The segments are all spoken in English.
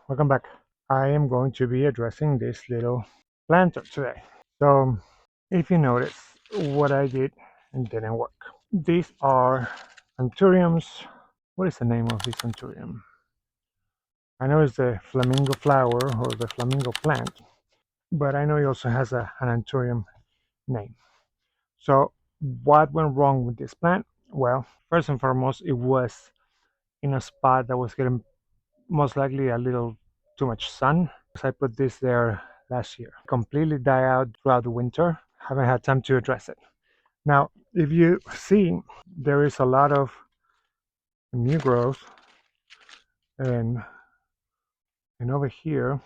welcome back. I am going to be addressing this little planter today. So, if you notice, what I did didn't work. These are Anthuriums. What is the name of this Anthurium? I know it's the Flamingo Flower or the Flamingo Plant, but I know it also has an Anthurium name. So, what went wrong with this plant? Well, first and foremost, it was in a spot that was getting most likely a little too much sun. I put this there last year. Completely die out throughout the winter. Haven't had time to address it. Now, if you see, there is a lot of new growth, and over here,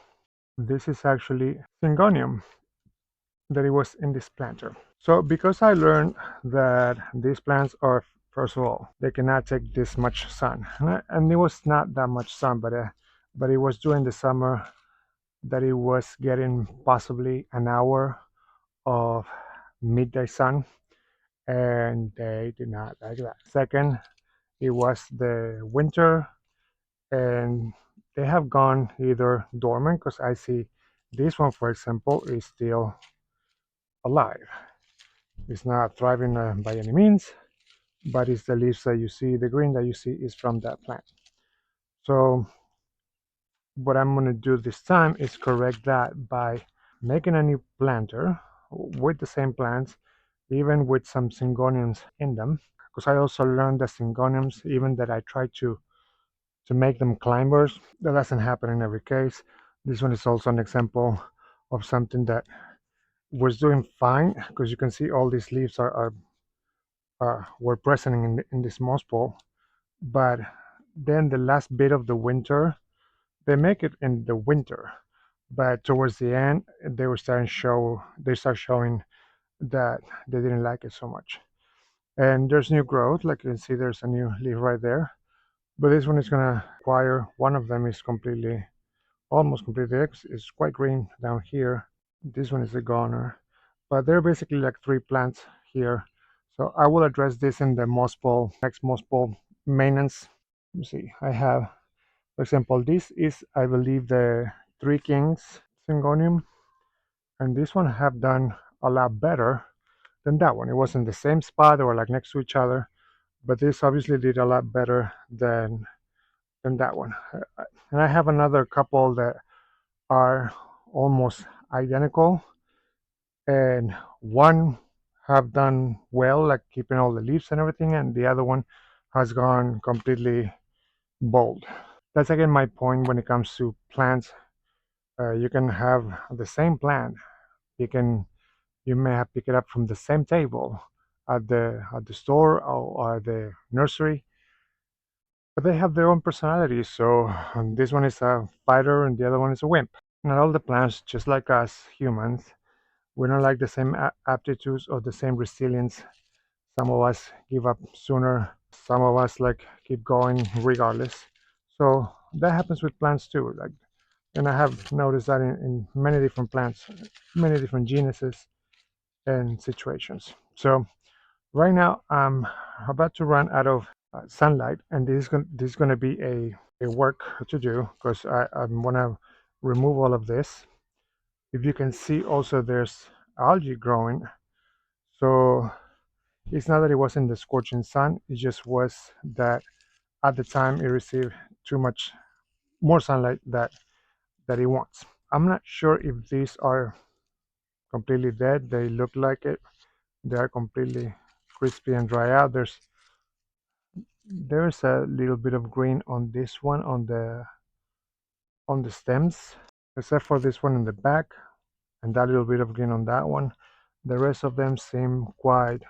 this is actually Syngonium that it was in this planter. So because I learned that these plants are, first of all, they cannot take this much sun, and it was not that much sun, but it was during the summer that it was getting possibly an hour of midday sun, and they did not like that. Second, it was the winter, and they have gone either dormant, because I see this one, for example, is still alive. It's not thriving by any means, but it's the leaves that you see, the green that you see is from that plant. So what I'm going to do this time is correct that by making a new planter with the same plants, even with some Syngoniums in them, because I also learned that Syngoniums, even that I try to make them climbers, that doesn't happen in every case. This one is also an example of something that was doing fine, because you can see all these leaves were present in this moss pole, but then the last bit of the winter, they make it in the winter, but towards the end they start showing that they didn't like it so much. And there's new growth, like you can see there's a new leaf right there, but this one is going to acquire, one of them is completely, almost completely, it's quite green down here. This one is a goner, but there are basically like three plants here. So I will address this in the moss pole, next moss pole maintenance. Let me see, I have, for example, this is, I believe, the Three Kings Syngonium, and this one have done a lot better than that one. It was in the same spot, they were like next to each other, but this obviously did a lot better than that one. And I have another couple that are almost identical, and one have done well, like keeping all the leaves and everything, and the other one has gone completely bald. That's again my point when it comes to plants. You can have the same plant. You may have picked it up from the same table at the store or the nursery, but they have their own personalities. So this one is a fighter and the other one is a wimp. Not all the plants, just like us humans, we don't like the same aptitudes or the same resilience. Some of us give up sooner. Some of us like keep going regardless. So that happens with plants too. Like, and I have noticed that in many different plants, many different genuses and situations. So right now I'm about to run out of sunlight, and this is going to be a work to do, because I want to remove all of this. If you can see, also there's algae growing. So it's not that it was in the scorching sun, it just was that at the time it received too much more sunlight that it wants. I'm not sure if these are completely dead. They look like it. They are completely crispy and dry out. There's a little bit of green on this one, on the stems, except for this one in the back, and that little bit of green on that one. The rest of them seem quite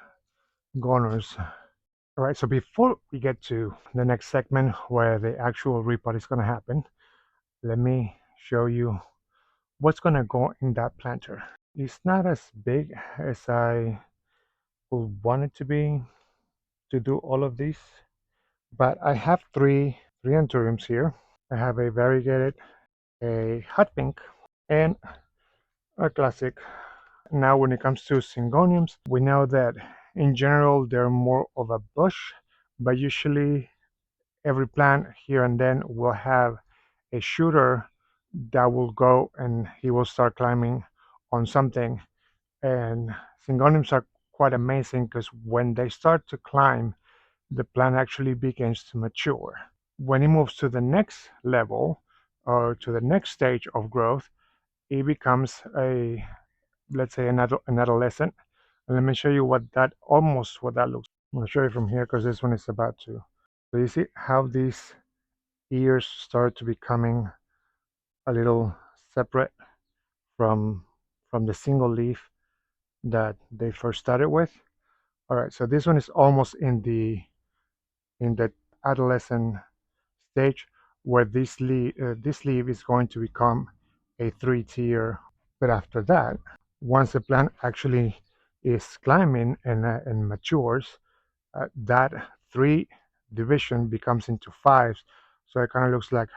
goners. All right, so before we get to the next segment where the actual repot is going to happen, let me show you what's going to go in that planter. It's not as big as I would want it to be to do all of these, but I have three Anthuriums here. I have a variegated, a hot pink, and a classic. Now when it comes to Syngoniums, we know that in general they're more of a bush, but usually every plant here and then will have a shooter that will go and he will start climbing on something. And Syngoniums are quite amazing because when they start to climb, the plant actually begins to mature. When it moves to the next level or to the next stage of growth, it becomes a, let's say, an adolescent. And let me show you what that almost what that looks. I'm going to show you from here because this one is about to. So you see how these ears start to becoming a little separate from the single leaf that they first started with. All right, so this one is almost in the adolescent stage where this leaf is going to become a three-tier. But after that, once the plant actually is climbing and matures, that three division becomes into fives. So it kind of looks like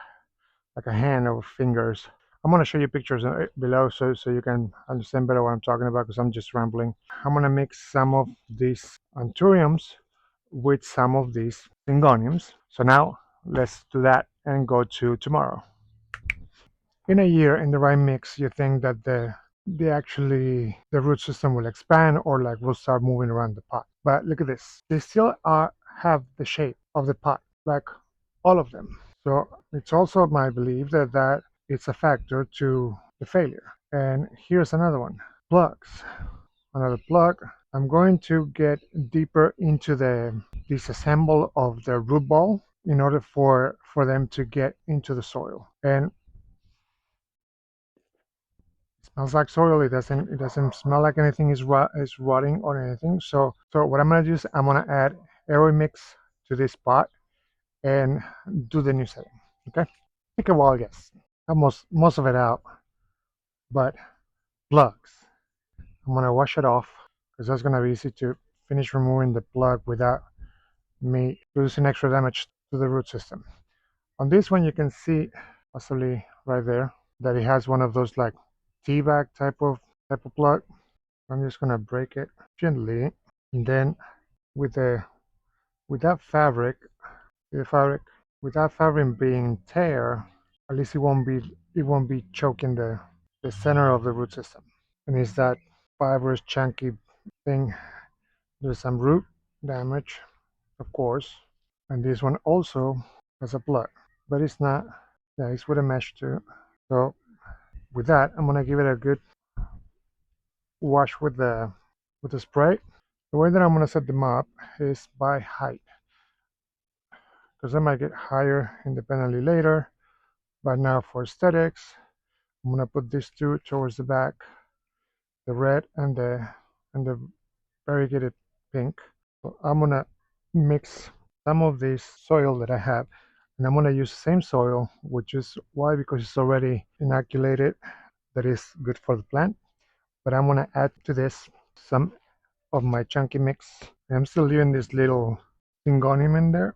a hand or fingers. I'm going to show you pictures below so you can understand better what I'm talking about because I'm just rambling. I'm going to mix some of these Anthuriums with some of these Syngoniums. So now let's do that and go to tomorrow. In a year, in the right mix, you think that the root system will expand or like will start moving around the pot. But look at this. They still have the shape of the pot, like all of them. So it's also my belief that it's a factor to the failure. And here's another one. Plugs. Another plug. I'm going to get deeper into the disassemble of the root ball in order for them to get into the soil. And it smells like soil. It doesn't smell like anything is rotting or anything. So what I'm gonna do is I'm gonna add aero mix to this pot and do the new setting. Okay, take a while, yes. Almost most of it out, but plugs. I'm gonna wash it off because that's gonna be easy to finish removing the plug without me producing extra damage to the root system. On this one, you can see possibly right there that it has one of those like tea bag type of plug. I'm just gonna break it gently, and then with the with that fabric, the fabric without fabric being tear, at least it won't be choking the center of the root system. And it's that fibrous chunky thing. There's some root damage, of course, and this one also has a plug, but it's not. Yeah, it's with a mesh too. So with that, I'm gonna give it a good wash with the spray. The way that I'm gonna set them up is by height, because I might get higher independently later. But now for aesthetics, I'm gonna put these two towards the back, the red and the variegated pink. So I'm gonna mix some of this soil that I have, and I'm gonna use the same soil, which is why because it's already inoculated, that is good for the plant. But I'm gonna add to this some of my chunky mix. I'm still leaving this little Syngonium in there.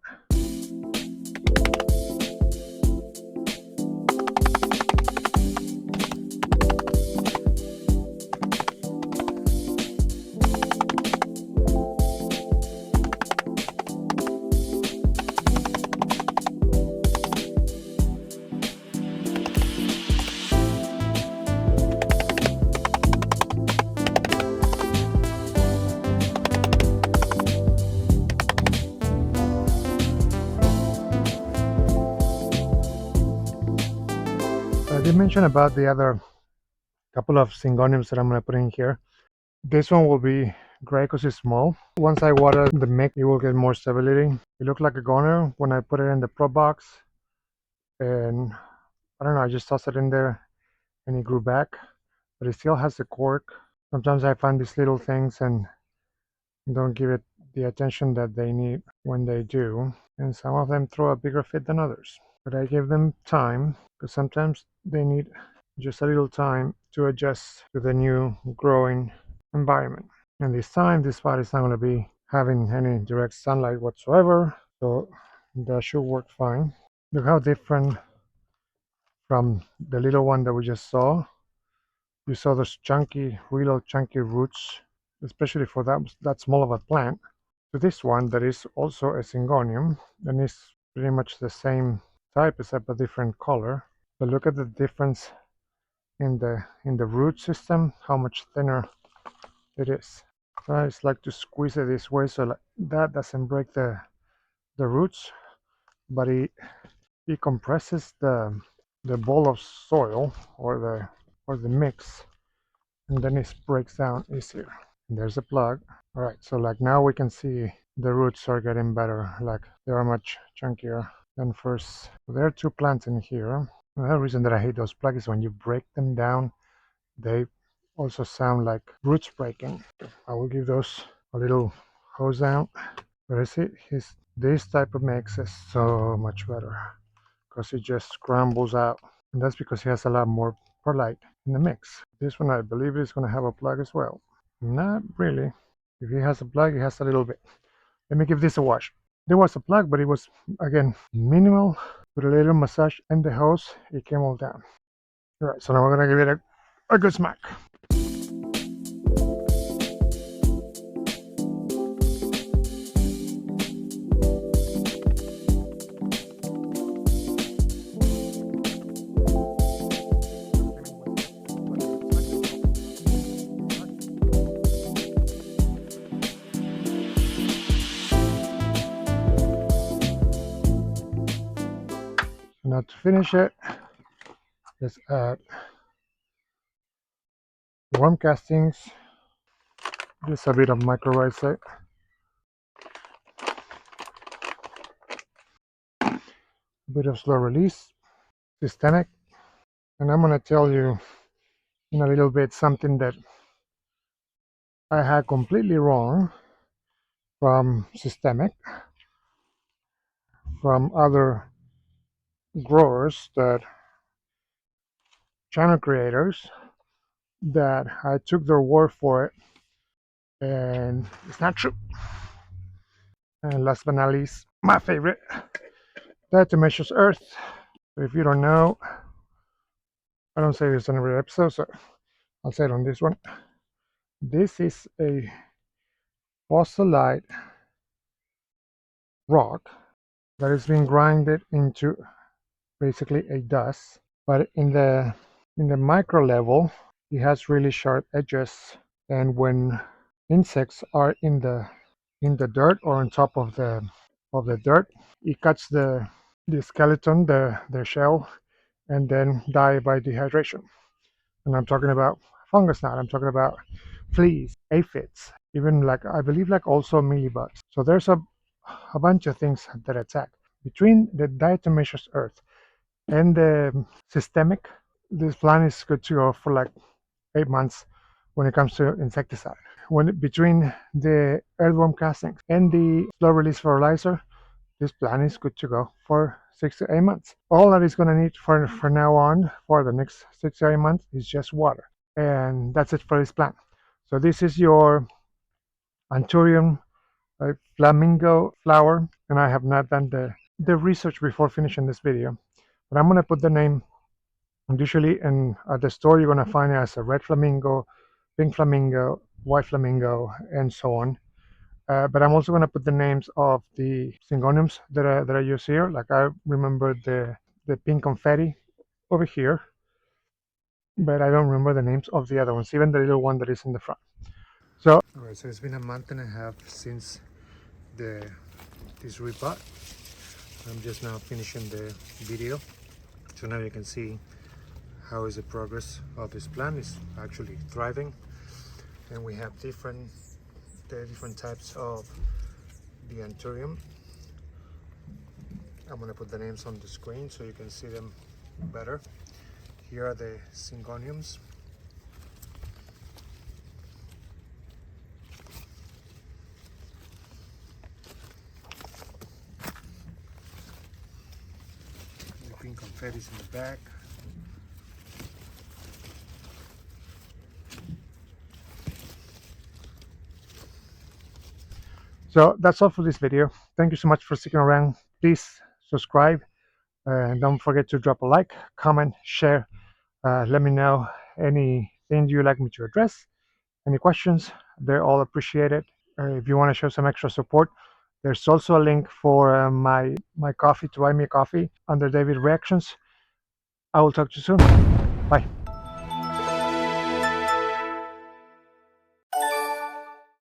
I did mention about the other couple of Syngoniums that I'm going to put in here. This one will be gray because it's small. Once I water the mix, it will get more stability. It looked like a goner when I put it in the prop box. And I don't know, I just tossed it in there and it grew back. But it still has the cork. Sometimes I find these little things and don't give it the attention that they need when they do. And some of them throw a bigger fit than others. But I give them time because sometimes they need just a little time to adjust to the new growing environment. And this time, this spot is not going to be having any direct sunlight whatsoever, so that should work fine. Look how different from the little one that we just saw. You saw those chunky, real chunky roots, especially for that small of a plant. To this one that is also a Syngonium, and is pretty much the same type except a different color. But look at the difference in the root system, how much thinner it is. So I just like to squeeze it this way so that doesn't break the roots, but it compresses the ball of soil or the mix, and then it breaks down easier. And there's a plug. All right, so like now we can see the roots are getting better, like they are much chunkier than first. There are two plants in here. Another reason that I hate those plugs is when you break them down, they also sound like roots breaking. I will give those a little hose down. But I see this type of mix is so much better because it just scrambles out. And that's because it has a lot more perlite in the mix. This one I believe is going to have a plug as well. Not really. If it has a plug, it has a little bit. Let me give this a wash. There was a plug, but it was, again, minimal. With a little massage and the hose, it came all down. All right, so now we're going to give it a good smack. Now to finish it, let's add warm castings, just a bit of mycorrhizae, a bit of slow release, systemic, and I'm going to tell you in a little bit something that I had completely wrong from systemic, from other growers, that channel creators, that I took their word for it, and it's not true. And last but not least, my favorite, diatomaceous earth. So if you don't know, I don't say this on every episode, so I'll say it on this one. This is a fossilite rock that is being grinded into basically a dust, but in the micro level, it has really sharp edges, and when insects are in the dirt or on top of the dirt, it cuts the skeleton, the shell, and then die by dehydration. And I'm talking about fungus now. I'm talking about fleas, aphids, even like I believe like also mealybugs. So there's a bunch of things that attack. Between the diatomaceous earth and the systemic, this plant is good to go for like 8 months when it comes to insecticide. When between the earthworm castings and the slow release fertilizer, this plant is good to go for 6 to 8 months. All that is going to need for now on for the next 6 to 8 months is just water, and that's it for this plant. So this is your Anthurium Flamingo flower, and I have not done the research before finishing this video, but I'm going to put the name. And usually at the store you're going to find it as a red flamingo, pink flamingo, white flamingo, and so on. But I'm also going to put the names of the Syngoniums that I use here. Like I remember the pink confetti over here, but I don't remember the names of the other ones, even the little one that is in the front. So, all right, so it's been a month and a half since this repot. I'm just now finishing the video, so now you can see how is the progress of this plant. Is actually thriving, and we have different types of the Anthurium. I'm going to put the names on the screen so you can see them better. Here are the Syngoniums. The pink confetti's in the back. So that's all for this video. Thank you so much for sticking around. Please subscribe, and don't forget to drop a like, comment, share. Let me know anything you'd like me to address, any questions. They're all appreciated. If you want to show some extra support, there's also a link for my coffee, to buy me a coffee under David Reactions. I will talk to you soon. Bye.